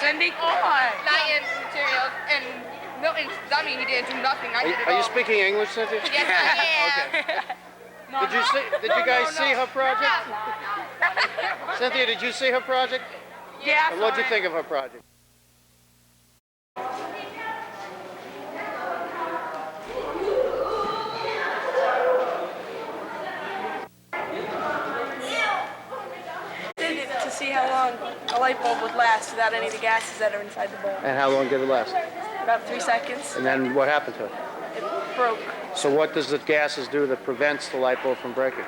Cindy? Not in materials. And Milton's dummy, he didn't do nothing. I did it all. Are you speaking English, Cynthia? Yes, I am. Okay. Did you guys see her project? Cynthia, did you see her project? Yeah. And what'd you think of her project? To see how long a light bulb would last without any of the gases that are inside the bulb. And how long did it last? About 3 seconds. And then what happened to it? It broke. So what does the gases do that prevents the light bulb from breaking?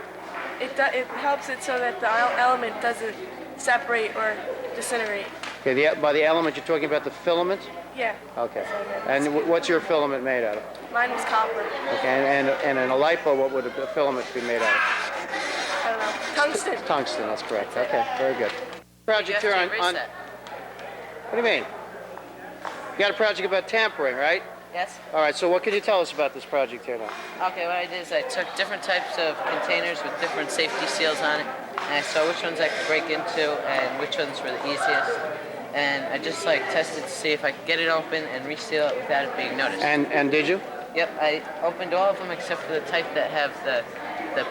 It helps it so that the element doesn't separate or disintegrate. Okay, by the element, you're talking about the filament? Yeah. Okay. And what's your filament made out of? Mine was copper. Okay, and in a light bulb, what would a filament be made out of? I don't know. Tungsten. Tungsten, that's correct. Okay, very good. Project here on... What do you mean? You got a project about tampering, right? Yes. All right, so what can you tell us about this project here now? Okay, what I did is I took different types of containers with different safety seals on it, and I saw which ones I could break into and which ones were the easiest. And I just tested to see if I could get it open and reseal it without it being noticed. And did you? Yep, I opened all of them except for the type that have the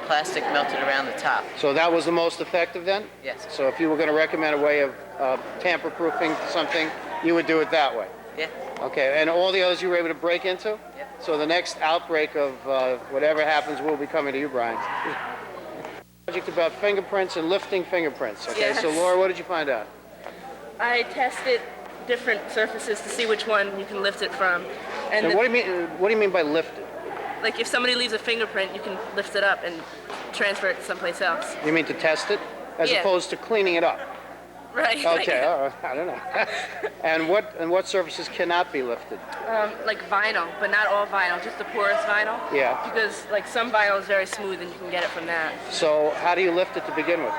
plastic melted around the top. So that was the most effective then? Yes. So if you were going to recommend a way of tamper-proofing something, you would do it that way? Yeah. Okay, and all the others you were able to break into? Yep. So the next outbreak of whatever happens will be coming to you, Brian. Project about fingerprints and lifting fingerprints. Okay, Yes. so Laura, what did you find out? I tested different surfaces to see which one you can lift it from. And So what do you mean by lifted? like if somebody leaves a fingerprint, you can lift it up and transfer it to someplace else. You mean to test it? As Yeah. opposed to cleaning it up? Right. Okay, all right, I don't know. and what surfaces cannot be lifted? Like vinyl, but not all vinyl, just the porous vinyl. Yeah. Because like some vinyl is very smooth and you can get it from that. So how do you lift it to begin with?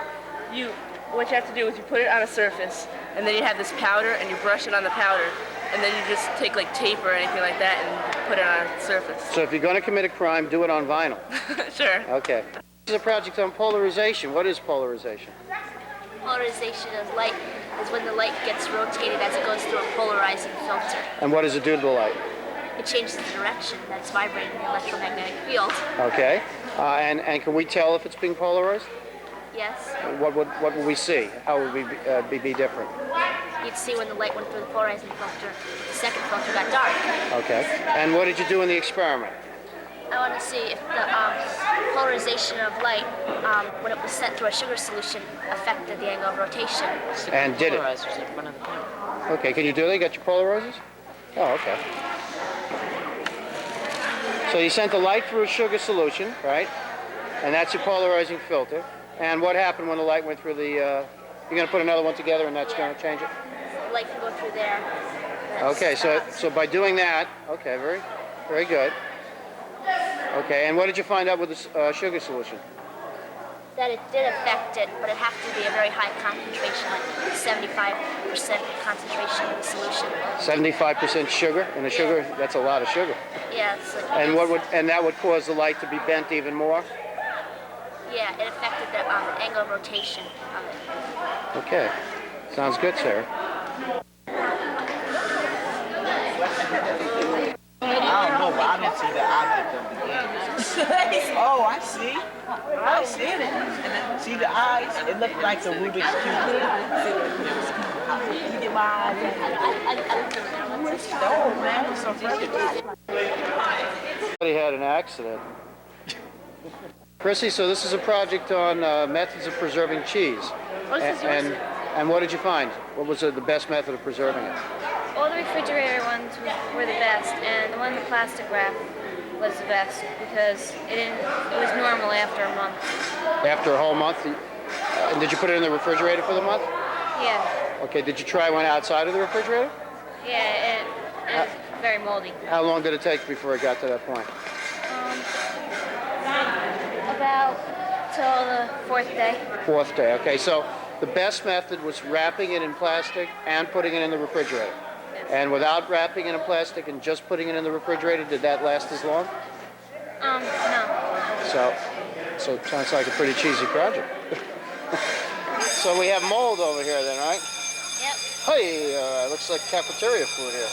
What you have to do is you put it on a surface, and then you have this powder, and you brush it on the powder, and then you just take like tape or anything like that and put it on a surface. So if you're going to commit a crime, do it on vinyl. Sure. Okay. This is a project on polarization. What is polarization? Polarization of light is when the light gets rotated as it goes through a polarizing filter. And what does it do to the light? It changes the direction that it's vibrating in the electromagnetic field. Okay. And can we tell if it's being polarized? Yes. What would we see? How would we be different? You'd see when the light went through the polarizing filter, the second filter got dark. Okay. And what did you do in the experiment? I want to see if the polarization of light, when it was sent through a sugar solution, affected the angle of rotation. And did it? Polarizers in front of the camera. Okay, can you do that? You got your polarizers? Oh, okay. So you sent the light through a sugar solution, right? And that's your polarizing filter. And what happened when the light went through the... you're going to put another one together and that's going to change it? The light can go through there. Okay, so by doing that... Okay, very good. Okay, and what did you find out with the sugar solution? That it did affect it, but it had to be a very high concentration, like 75% concentration in the solution. 75% sugar? And the sugar, that's a lot of sugar. Yeah, it's like And that would cause the light to be bent even more? Yeah, it affected the angle of rotation of it. Okay. Sounds good, Sarah. I don't know, but I didn't see the object of the game. Oh, I see. I see it. And then, see the eyes? It looked like the Rubik's Cube. You get my eyes. Oh, man, it's so frustrating. Somebody had an accident. Chrissy, so this is a project on methods of preserving cheese. And what did you find? What was the best method of preserving it? All the refrigerator ones were the best, and the one in the plastic wrap was the best because it was normal after a month. After a whole month? And did you put it in the refrigerator for the month? Yeah. Okay, did you try one outside of the refrigerator? Yeah, it was very moldy. How long did it take before it got to that point? About till the fourth day. Fourth day, okay. So the best method was wrapping it in plastic and putting it in the refrigerator. Yes. And without wrapping it in plastic and just putting it in the refrigerator, did that last as long? No. So it sounds like a pretty cheesy project. So we have mold over here then, right? Yep. Hey, looks like cafeteria food here.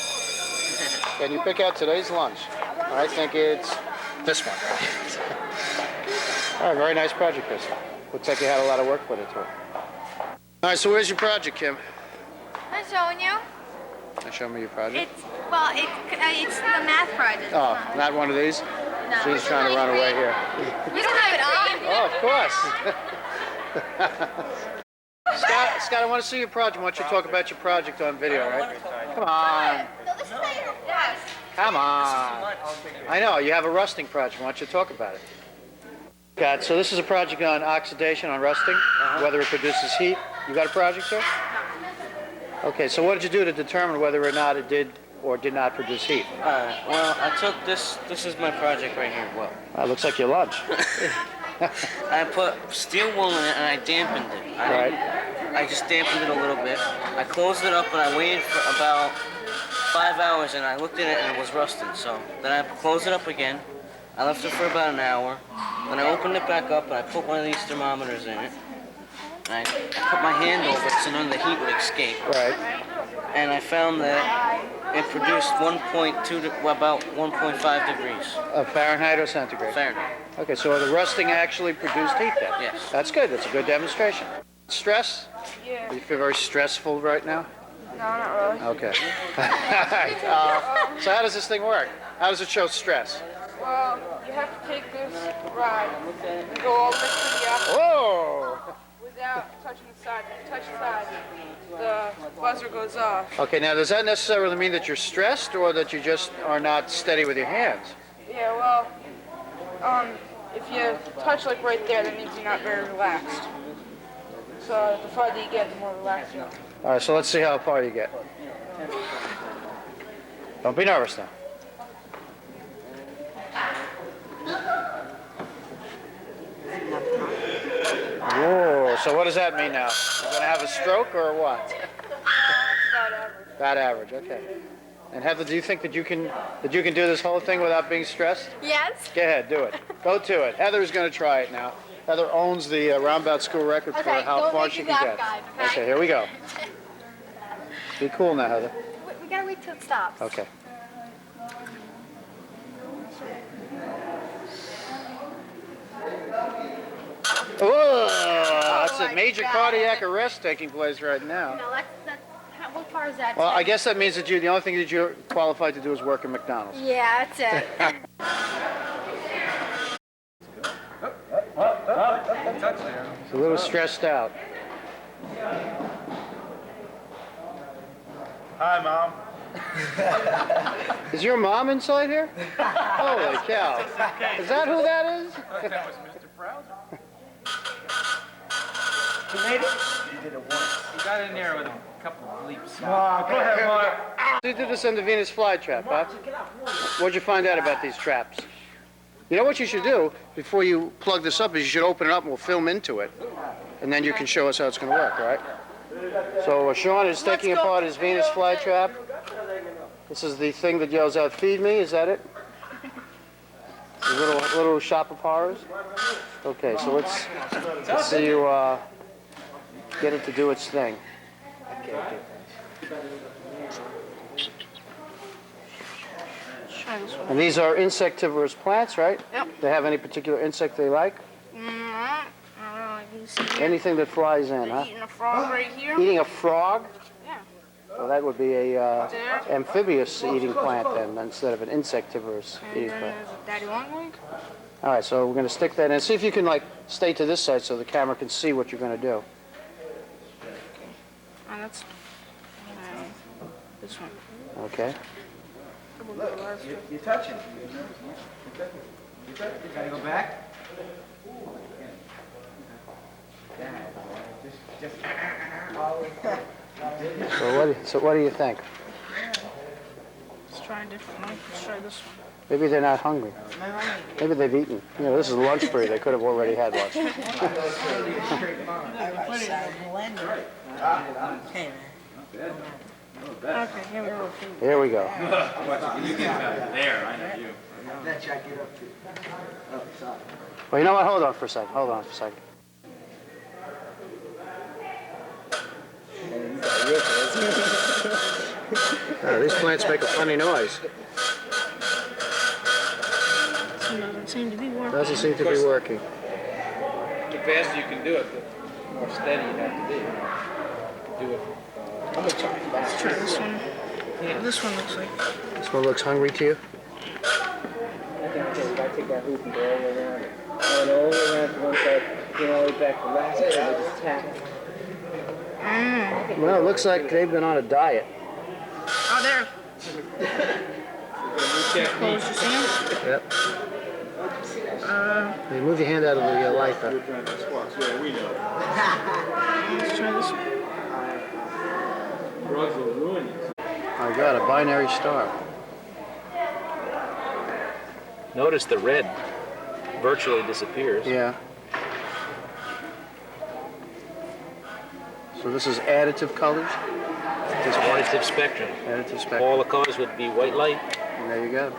Can you pick out today's lunch? I think it's this one. All right, very nice project, Chris. Looks like you had a lot of work put into it. All right, so where's your project, Kim? I'm showing you. Show me your project. It's the math project. Oh, not one of these? No. She's trying to run away here. You don't have it on. Oh, of course. Scott, I want to see your project. I want you to talk about your project on video, right? Come on. No, this is not your yes. Come on. I know, you have a rusting project. Why don't you talk about it? Scott, so this is a project on oxidation, on rusting, whether it produces heat. You got a project here? Okay, so what did you do to determine whether or not it did or did not produce heat? Well, I took this is my project right here. Well, Looks like your lunch. I put steel wool in it and I dampened it. I just dampened it a little bit. I closed it up and I waited for about 5 hours and I looked at it and it was rusting. So then I closed it up again. I left it for about an hour. Then I opened it back up and I put one of these thermometers in it. I put my hand over it so none of the heat would escape. Right. And I found that it produced 1.2 to about 1.5 degrees. Of Fahrenheit or centigrade? Fahrenheit. Okay, so the rusting actually produced heat then? Yes. That's good. That's a good demonstration. Stress? Yeah. You feel very stressful right now? No, not really. Okay. So how does this thing work? How does it show stress? Well, you have to take this rod and go all the way to the upper Whoa! without touching the side. If you touch the side, the buzzer goes off. Okay, now does that necessarily mean that you're stressed or that you just are not steady with your hands? Yeah, well, if you touch like right there, that means you're not very relaxed. So the farther you get, the more relaxed you are. All right, so let's see how far you get. Don't be nervous now. Whoa, so what does that mean now? You're going to have a stroke or what? About average, okay. And Heather, do you think that you can do this whole thing without being stressed? Yes. Go ahead, do it. Go to it. Heather's going to try it now. Heather owns the Rombout school record for Okay, how don't far make she you can that get. guy, okay? Okay, here we go. Be cool now, Heather. We gotta wait till it stops. Okay. Oh, that's a major cardiac arrest taking place right now. No, that's what far is that? Well, I guess that means that the only thing that you're qualified to do is work at McDonald's. Yeah, that's it. He's a little stressed out. Hi, Mom. Is your mom inside here? Holy cow. Is that who that is? That was Mr. Browser. You made it? You did it once. He got in there with a couple of leaps. Go ahead, Mark. You did this on the Venus flytrap, huh? What'd you find out about these traps? You know what you should do before you plug this up is you should open it up and we'll film into it. And then you can show us how it's going to work, all right? So Sean is taking apart his Venus flytrap. This is the thing that yells out, "Feed me," is that it? The little shop of horrors? Okay, so let's see you get it to do its thing. And these are insectivorous plants, right? Yep. They have any particular insect they like? I don't know, you can see Anything that flies in, huh? eating a frog right here. Eating a frog? Yeah. Well, that would be a amphibious eating plant then, instead of an insectivorous And eating then plant. there's a daddy longleg. All right, so we're going to stick that in. See if you can, like, stay to this side so the camera can see what you're going to do. And that's this one. Okay. You're touching. You gotta go back? So what do you think? Let's try a different one. Let's try this one. Maybe they're not hungry. Maybe they've eaten. You know, this is lunch break. They could have already had lunch. Okay, here we go. Here we go. You get there, I know you. That y'all get up to. Oh, sorry. Well, you know what? Hold on for a second. Hold on for a second. These plants make a funny noise. Doesn't seem to be working. Doesn't seem to be working. The faster you can do it, the more steady you have to be. Do it. Let's try this one. Yeah, this one looks like. This one looks hungry to you? You gotta take that hoop and go all the way around it. And all the way around to one side, get all the way back to the last side, and just tap it. Well, it looks like they've been on a diet. Oh, there. Close your hand. Yep. Hey, move your hand out of the light, though. Let's try this one. I got a binary star. Notice the red virtually disappears. Yeah. So this is additive colors? This additive spectrum. Additive spectrum. All the colors would be white light. And there you go.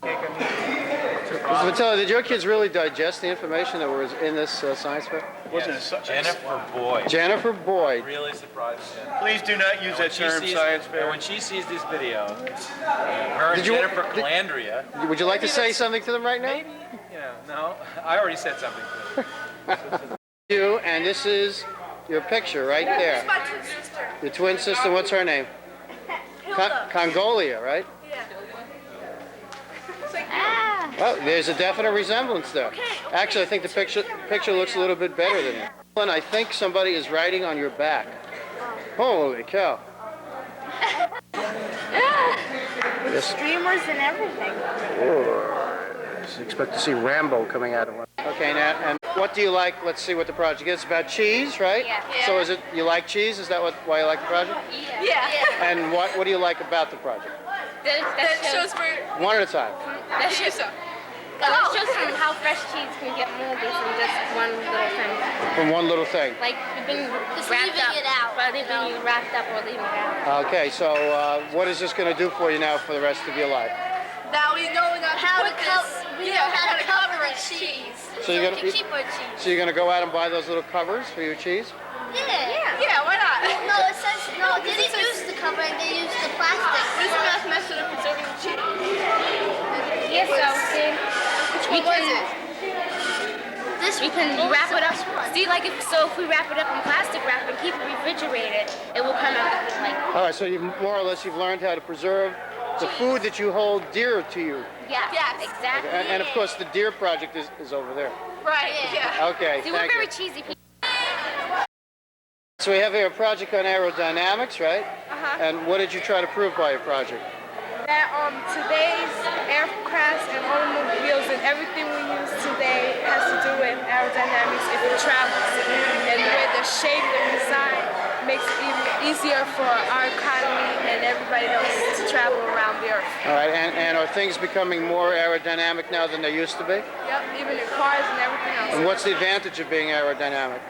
Mr. Vitello, did your kids really digest the information that was in this science fair? Yes. Jennifer Boyd. Jennifer Boyd. Really surprised Jennifer. Please do not use that term, science fair. And when she sees this video, her and Jennifer Calandria. Would you like to say something to them right now? Maybe, no. I already said something to them. You, and this is your picture right there. This is my twin sister. Your twin sister, what's her name? Congolia, right? Yeah. Well, there's a definite resemblance there. Actually, I think the picture looks a little bit better than you. And I think somebody is writing on your back. Holy cow. Yes. Streamers and everything. Just expect to see Rambo coming out of one. Okay, now, and what do you like? Let's see what the project is. It's about cheese, right? Yeah. So is it, you like cheese? Is that why you like the project? Yeah. And what do you like about the project? That shows where. One at a time. That shows them how fresh cheese can get moldy from just one little thing. From one little thing. Like being wrapped up, rather than being wrapped up or leaving it out. Okay, so what is this going to do for you now for the rest of your life? Now we know how to cover a cheese. So you're gonna keep our cheese. So you're gonna go out and buy those little covers for your cheese? Yeah, why not? No, it says, no, they didn't use the covering, they used the plastic. This is the best method of preserving the cheese. Yes, so see, Which one was it? we can wrap it up. See, like if we wrap it up in plastic wrap and keep it refrigerated, it will come out looking like. All right, so you've more or less learned how to preserve the food that you hold dear to you. Yes, exactly. And of course, the deer project is over there. Right, yeah. Okay, See, we're thank very you. cheesy people. So we have here a project on aerodynamics, right? Uh-huh. And what did you try to prove by your project? That today's aircrafts and automobiles and everything we use today has to do with aerodynamics if it travels. And the way they're shaped and designed makes it even easier for our economy and everybody else to travel around the earth. All right, and are things becoming more aerodynamic now than they used to be? Yep, even in cars and everything else. And what's the advantage of being aerodynamic?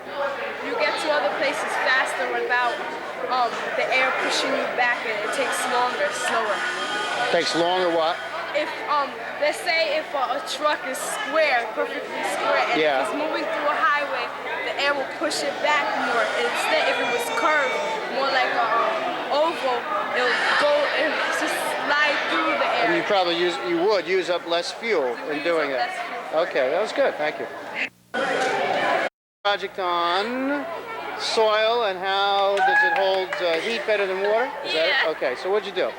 You get to other places faster without the air pushing you back, and it takes longer, slower. Takes longer what? If let's say if a truck is square, perfectly square, and Yeah. if it's moving through a highway, the air will push it back more. Instead, if it was curved, more like a oval, it'll go and just slide through the air. And you would use up less fuel in doing that. Okay, that was good. Thank you. Project on soil and how does it hold heat better than water? Is that it? Okay, so what'd you do?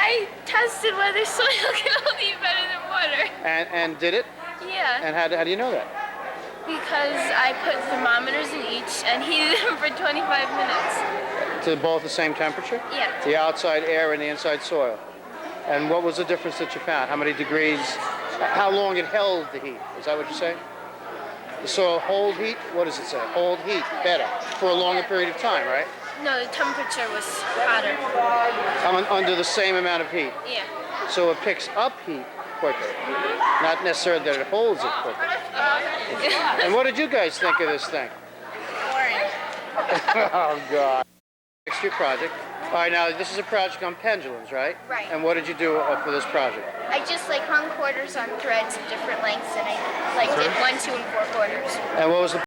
I tested whether soil can hold heat better than water. And did it? Yeah. And how do you know that? Because I put thermometers in each and heated them for 25 minutes. To both the same temperature? Yeah. The outside air and the inside soil. And what was the difference that you found? How many degrees? How long it held the heat? Is that what you're saying? The soil hold heat? What does it say? Hold heat better for a longer period of time, right? No, the temperature was hotter. Under the same amount of heat. Yeah. So it picks up heat quicker. Not necessarily that it holds it quicker. And what did you guys think of this thing? Boring. Oh, God. Next your project. All right, now this is a project on pendulums, right? Right. And what did you do for this project? I just hung quarters on threads of different lengths, and I did 1, 2, and 4 quarters. And what was the